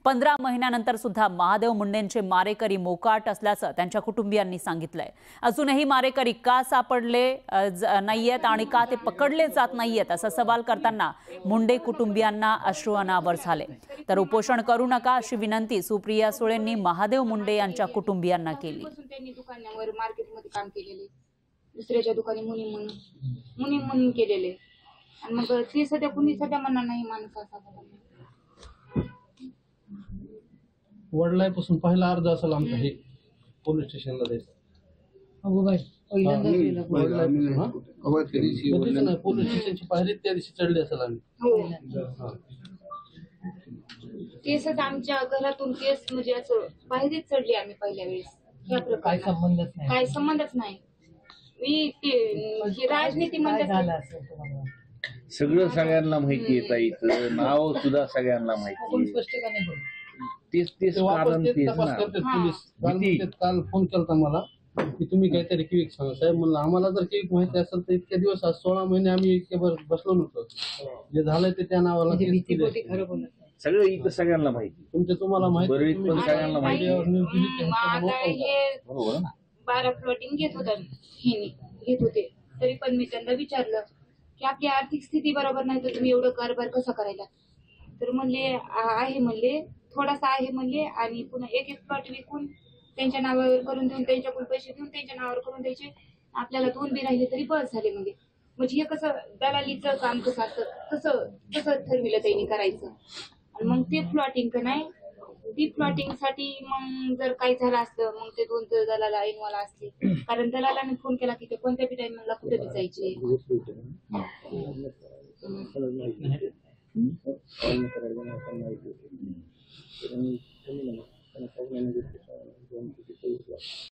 15 महिन्यानंतर सुद्धा महादेव मुंडेंचे मारेकरी मोकाट असल्याचं त्यांच्या कुटुंबियांनी सांगितलंय। अजूनही मारेकरी का सापडले नाहीयेत आणि का ते पकडले जात नाहीयेत असा सवाल करताना मुंडे कुटुंबियांना अश्रू अनावर झाले। तर उपोषण करू नका अशी विनंती सुप्रिया सुळेंनी महादेव मुंडे यांच्या कुटुंबियांना केली। त्यांनी दुकानावर मार्केटमध्ये काम केलेले, दुसऱ्याच्या दुकानी मुनी म्हणून केलेले, आणि मग ते सध्या कुणी सध्या म्हणणार नाही माणूस असा वडिलांपासून पहिला अर्ज असेल आमचा हे पोलीस स्टेशनला द्यायचं। पोलीस स्टेशनची पायरी त्या दिवशी चढली असेल आम्ही। केसच आमच्या घरातून केस म्हणजे असं बाहेरच चढली आम्ही पहिल्या वेळेस। काय संबंधच नाही। मी राजनीती म्हणतात सगळं सगळ्यांना माहिती आहे ताई, नाव सुद्धा सगळ्यांना माहिती आहे। तेच कारण तेच ना। काल फोन केला मला की तुम्ही काहीतरी क्विक सांगा साहेब, म्हणलं आम्हाला जर क्विक माहिती असेल तर इतके दिवस 16 महिने आम्ही इतके बसलो नव्हतो। जे झालंय ते त्या नावाला सगळं इथं सगळ्यांना माहिती, तुम्हाला माहिती पण सगळ्यांना माहिती। 12 प्लॉटिंग घेत होते, तरी पण मी त्यांना विचारलं की आपली आर्थिक स्थिती बरोबर नाही तर तुम्ही एवढं कारभार कसा करायला? तर म्हणले आहे, म्हणले थोडासा आहे म्हणले, आणि पुन्हा एक प्लॉट विकून त्यांच्या नावावर करून देऊन त्यांच्याकडून पैसे घेऊन त्यांच्या नावावर करून द्यायचे, आपल्याला 2 बी राहिले तरी बस झाले म्हणले। म्हणजे हे कसं दलालीचं काम कसं असतं तसं ठरविलं त्यांनी करायचं। आणि मग ते प्लॉटिंग का नाही, ती प्लॉटिंग साठी मग जर काही झालं असतं मग ते 2 दलाला ऐनवाला असते, कारण दलालाने फोन केला की ते कोणत्या बी टाइमला कुठे बी जायचे।